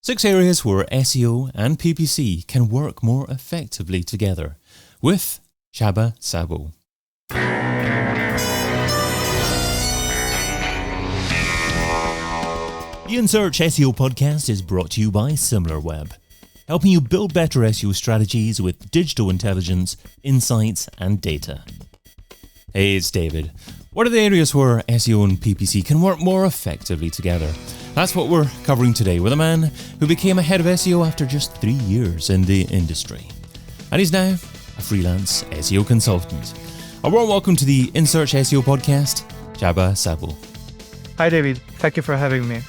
6 areas where SEO and PPC can work more effectively together with Csaba Szabo. The In Search SEO podcast is brought to you by Similarweb, helping you build better SEO strategies with digital intelligence, insights, and data. Hey, it's David. What are the areas where SEO and PPC can work more effectively together? That's what we're covering today with a man who became a head of SEO after just 3 years in the industry. And he's now a freelance SEO consultant. A warm welcome to the In Search SEO podcast, Csaba Szabo. Hi, David. Thank you for having me.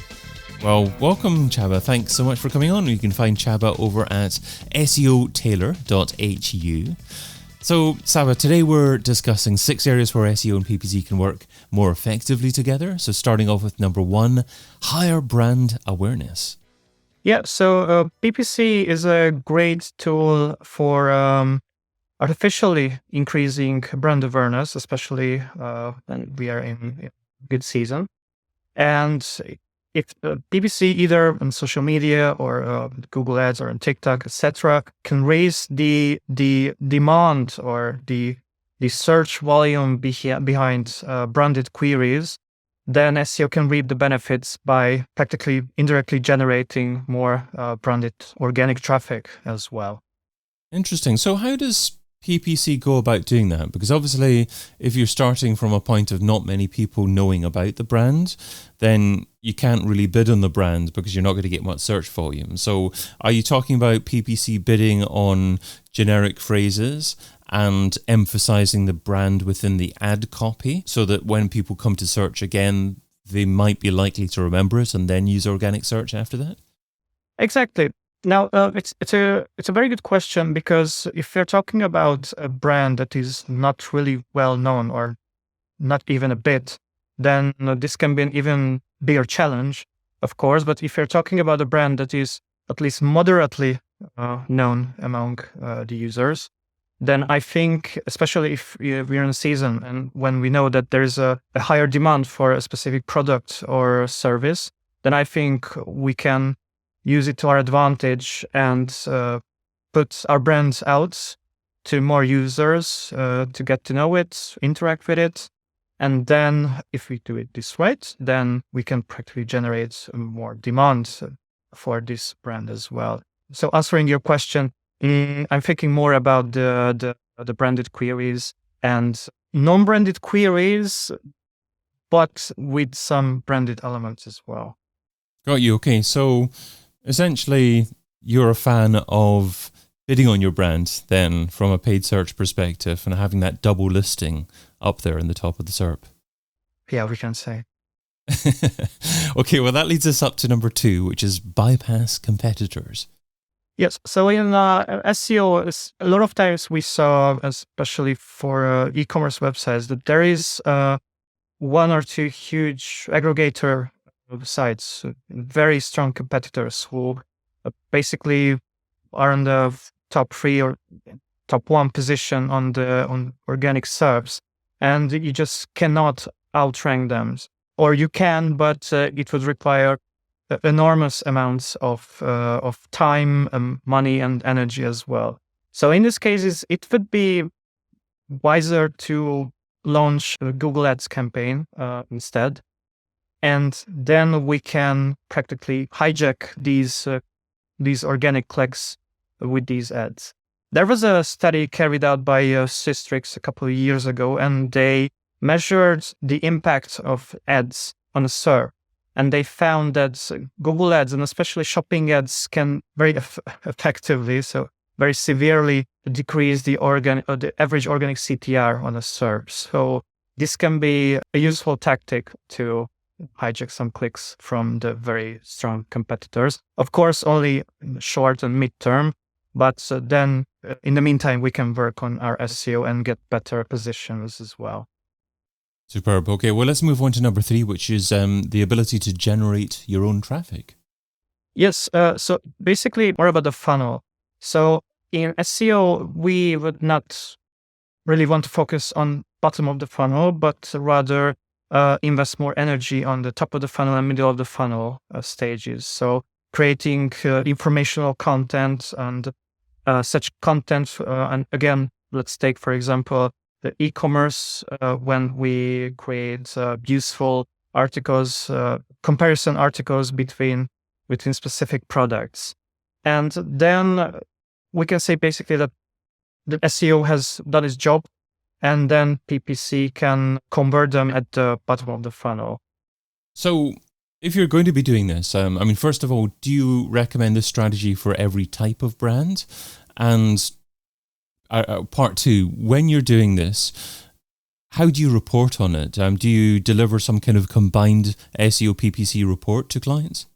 Well, welcome, Csaba. Thanks so much for coming on. You can find Csaba over at seotailor.hu. So, Csaba, today we're discussing 6 areas where SEO and PPC can work more effectively together. So, starting off with number 1, higher brand awareness. Yeah, so PPC is a great tool for artificially increasing brand awareness, especially when we are in good season. And if PPC, either on social media or Google Ads or on TikTok, etc., can raise the demand or the search volume behind branded queries, then SEO can reap the benefits by practically indirectly generating more branded organic traffic as well. Interesting. So how does PPC go about doing that? Because obviously, if you're starting from a point of not many people knowing about the brand, then you can't really bid on the brand because you're not going to get much search volume. So are you talking about PPC bidding on generic phrases and emphasizing the brand within the ad copy so that when people come to search again, they might be likely to remember it and then use organic search after that? Exactly. Now, it's a very good question, because if we're talking about a brand that is not really well known or not even a bit, then this can be an even bigger challenge, of course. But if you're talking about a brand that is at least moderately known among the users, then I think, especially if we're in a season and when we know that there's a higher demand for a specific product or service, then I think we can use it to our advantage and put our brand out to more users to get to know it, interact with it. And then if we do it this right, then we can practically generate more demand for this brand as well. So answering your question, I'm thinking more about the branded queries and non-branded queries, but with some branded elements as well. Got you. Okay. So essentially, you're a fan of bidding on your brand then from a paid search perspective and having that double listing up there in the top of the SERP. Yeah, we can say. Okay, well, that leads us up to number 2, which is bypass competitors. Yes, so in SEO, a lot of times we saw, especially for e-commerce websites, that there is 1 or 2 huge aggregator sites, very strong competitors who basically are in the top 3 or top 1 position on organic SERPs, and you just cannot outrank them. Or you can, but it would require enormous amounts of time, money, and energy as well. So in these cases, it would be wiser to launch a Google Ads campaign instead. And then we can practically hijack these organic clicks with these ads. There was a study carried out by Systrix a couple of years ago, and they measured the impact of ads on a SERP. And they found that Google Ads, and especially shopping ads, can very effectively, so very severely, decrease the average organic CTR on a SERP. So this can be a useful tactic to hijack some clicks from the very strong competitors. Of course, only short and mid-term, but then in the meantime, we can work on our SEO and get better positions as well. Superb. Okay, well, let's move on to number 3, which is the ability to generate your own traffic. Yes, so basically more about the funnel. So in SEO, we would not really want to focus on bottom of the funnel, but rather invest more energy on the top of the funnel and middle of the funnel stages. So creating informational content and such content. And again, let's take, for example, the e-commerce, when we create useful articles, comparison articles between specific products. And then we can say basically that the SEO has done its job, and then PPC can convert them at the bottom of the funnel. So if you're going to be doing this, first of all, do you recommend this strategy for every type of brand? And part two, when you're doing this, how do you report on it? Do you deliver some kind of combined SEO PPC report to clients?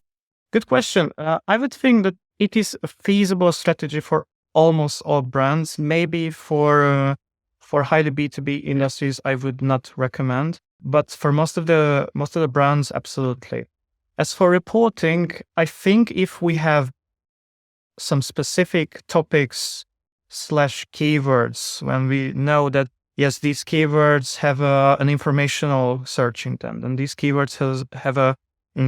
Good question. I would think that it is a feasible strategy for almost all brands. Maybe for highly B2B industries, I would not recommend. But for most of the brands, absolutely. As for reporting, I think if we have some specific topics / keywords, when we know that, yes, these keywords have an informational search intent, and these keywords have a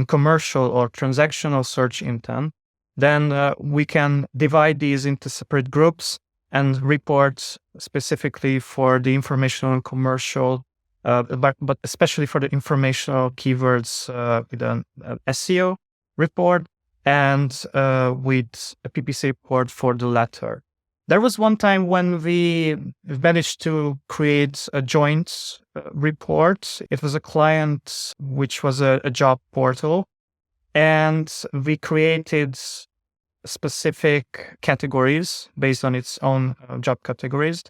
commercial or transactional search intent, then we can divide these into separate groups and report specifically for the informational and commercial, but especially for the informational keywords with an SEO report and with a PPC report for the latter. There was one time when we managed to create a joint report. It was a client which was a job portal, and we created specific categories based on its own job categories.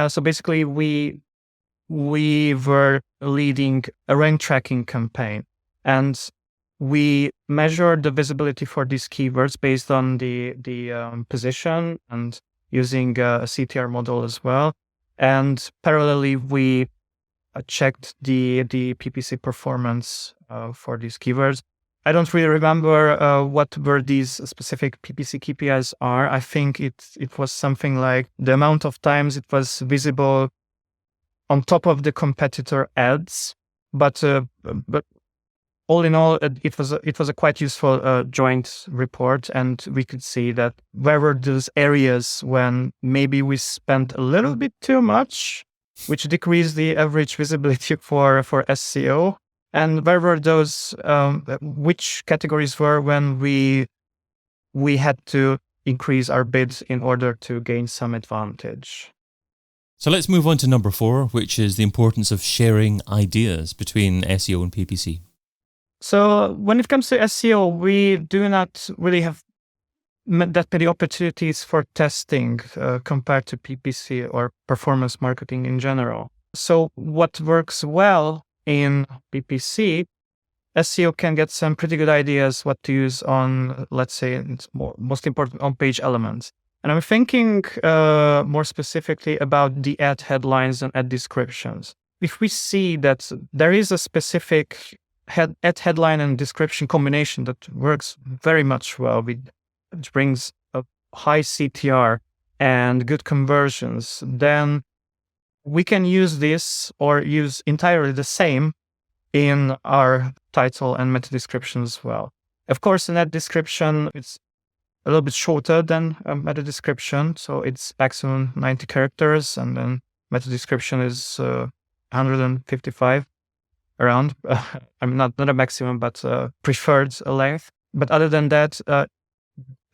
So basically, we were leading a rank tracking campaign, and we measured the visibility for these keywords based on the position and using a CTR model as well. And parallelly, we checked the PPC performance for these keywords. I don't really remember what were these specific PPC KPIs are. I think it was something like the amount of times it was visible on top of the competitor ads. But all in all, it was a quite useful joint report, and we could see that where were those areas when maybe we spent a little bit too much, which decreased the average visibility for SEO, and where were those which categories were when we had to increase our bids in order to gain some advantage. So let's move on to number 4, which is the importance of sharing ideas between SEO and PPC. So when it comes to SEO, we do not really have that many opportunities for testing compared to PPC or performance marketing in general. So what works well in PPC, SEO can get some pretty good ideas what to use on, let's say, it's most important on-page elements. And I'm thinking more specifically about the ad headlines and ad descriptions. If we see that there is a specific ad headline and description combination that works very much well, which brings a high CTR and good conversions, then we can use this or use entirely the same in our title and meta description as well. Of course, an ad description, it's a little bit shorter than a meta description, so it's maximum 90 characters, and then meta description is 155 around. Not a maximum, but preferred length. But other than that, a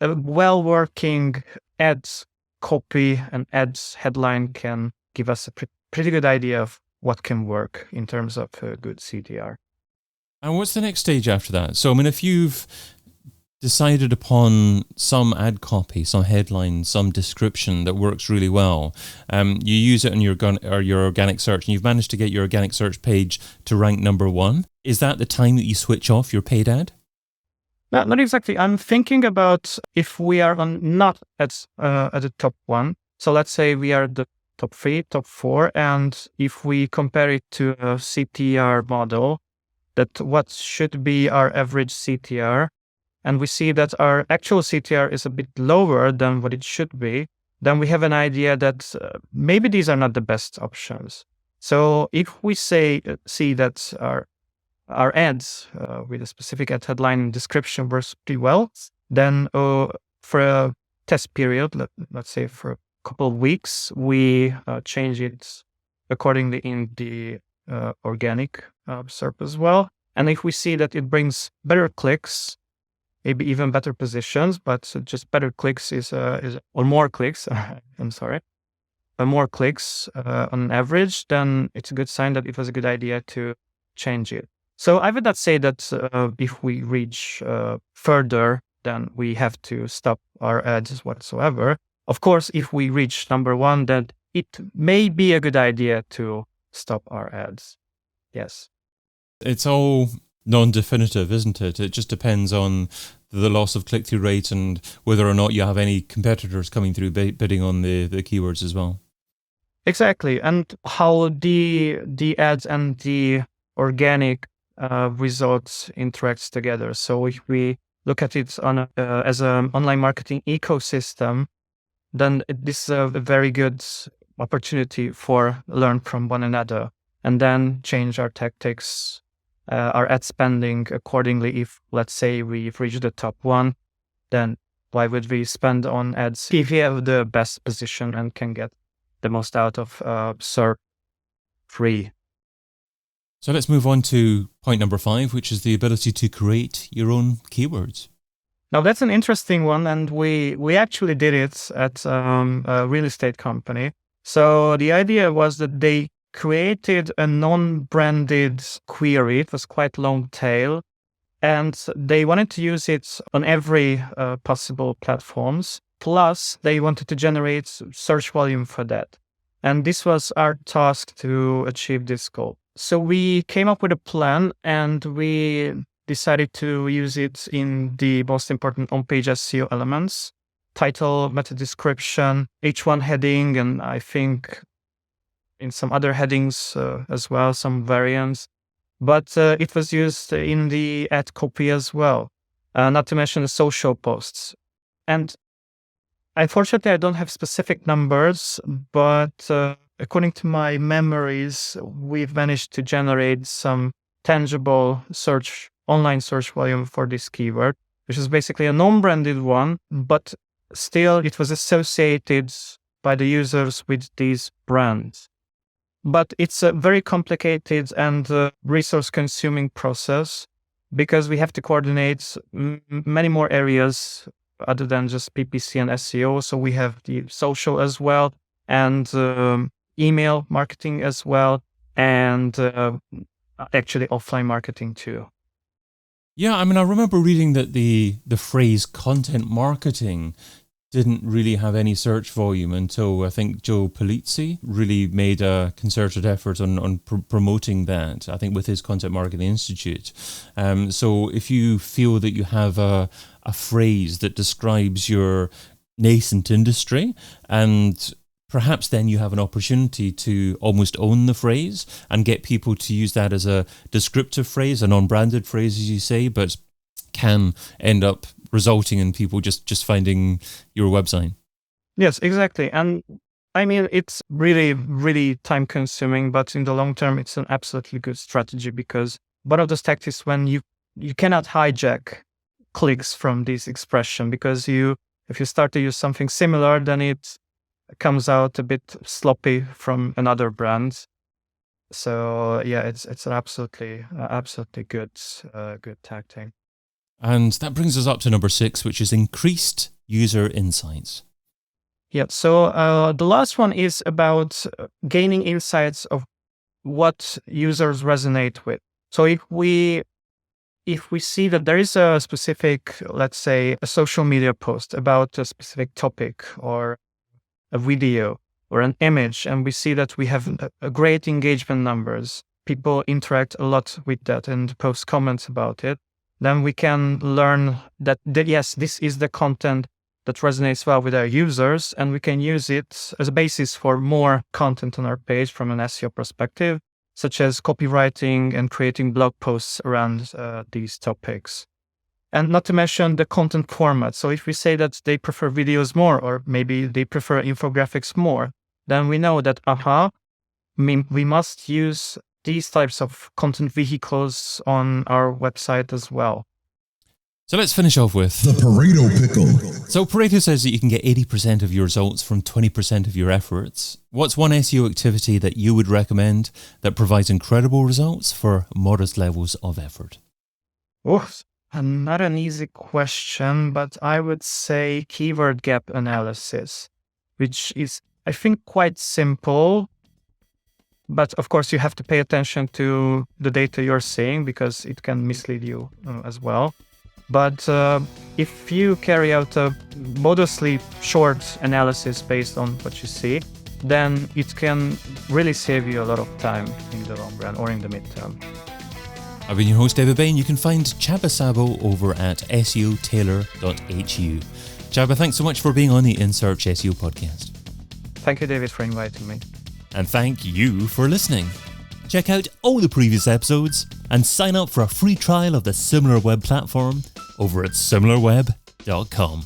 well-working ads copy and ads headline can give us a pretty good idea of what can work in terms of good CTR. And what's the next stage after that? So, if you've decided upon some ad copy, some headline, some description that works really well, you use it in your organic search, and you've managed to get your organic search page to rank number 1. Is that the time that you switch off your paid ad? No, not exactly. I'm thinking about if we are not at the top 1. So let's say we are the top 3, top 4, and if we compare it to a CTR model, that what should be our average CTR, and we see that our actual CTR is a bit lower than what it should be, then we have an idea that maybe these are not the best options. So if we see that our ads with a specific ad headline and description works pretty well, Then for a test period, let's say for a couple of weeks, we change it accordingly in the organic SERP as well. And if we see that it brings better clicks, maybe even better positions, but just better clicks or more clicks, I'm sorry, but more clicks on average, then it's a good sign that it was a good idea to change it. So I would not say that if we reach further, then we have to stop our ads whatsoever. Of course, if we reach number one, then it may be a good idea to stop our ads. Yes. It's all non-definitive, isn't it? It just depends on the loss of click-through rate and whether or not you have any competitors coming through bidding on the keywords as well. Exactly. And how the ads and the organic results interacts together. So if we look at it as an online marketing ecosystem, then this is a very good opportunity for learn from one another and then change our tactics, our ad spending accordingly. If, let's say, we've reached the top one, then why would we spend on ads if we have the best position and can get the most out of SERP free? So let's move on to point number 5, which is the ability to create your own keywords. Now that's an interesting one, and we actually did it at a real estate company. So the idea was that they created a non-branded query. It was quite long tail, and they wanted to use it on every possible platforms. Plus, they wanted to generate search volume for that. And this was our task to achieve this goal. So we came up with a plan, and we decided to use it in the most important on-page SEO elements: title, meta description, H1 heading, and I think in some other headings as well, some variants. But it was used in the ad copy as well, not to mention the social posts. And unfortunately, I don't have specific numbers, but according to my memories, we've managed to generate some tangible online search volume for this keyword, which is basically a non-branded one, but still it was associated by the users with these brands. But it's a very complicated and resource-consuming process because we have to coordinate many more areas other than just PPC and SEO. So we have the social as well, and email marketing as well, and actually offline marketing too. Yeah, I mean, I remember reading that the phrase content marketing didn't really have any search volume until I think Joe Polizzi really made a concerted effort on promoting that, I think with his Content Marketing Institute. So if you feel that you have a phrase that describes your nascent industry, and perhaps then you have an opportunity to almost own the phrase and get people to use that as a descriptive phrase, a non-branded phrase, as you say, but can end up resulting in people just finding your website. Yes, exactly. And I mean, it's really, really time consuming, but in the long term, it's an absolutely good strategy because one of those tactics when you cannot hijack clicks from this expression, because if you start to use something similar, then it comes out a bit sloppy from another brand. So yeah, it's an absolutely good tactic. And that brings us up to number 6, which is increased user insights. Yeah, so the last one is about gaining insights of what users resonate with. So if we see that there is a specific, let's say, a social media post about a specific topic or a video or an image, and we see that we have a great engagement numbers, people interact a lot with that and post comments about it, then we can learn that yes, this is the content that resonates well with our users, and we can use it as a basis for more content on our page from an SEO perspective, such as copywriting and creating blog posts around these topics. And not to mention the content format. So if we say that they prefer videos more, or maybe they prefer infographics more, then we know that, we must use these types of content vehicles on our website as well. So let's finish off with the Pareto pickle. So Pareto says that you can get 80% of your results from 20% of your efforts. What's one SEO activity that you would recommend that provides incredible results for modest levels of effort? Oh, not an easy question, but I would say keyword gap analysis, which is, I think, quite simple. But of course, you have to pay attention to the data you're seeing because it can mislead you as well. But if you carry out a modestly short analysis based on what you see, then it can really save you a lot of time in the long run or in the midterm. I've been your host, David Bain. You can find Csaba Szabo over at seotailor.hu. Csaba, thanks so much for being on the In Search SEO podcast. Thank you, David, for inviting me. And thank you for listening. Check out all the previous episodes and sign up for a free trial of the Similarweb platform over at similarweb.com.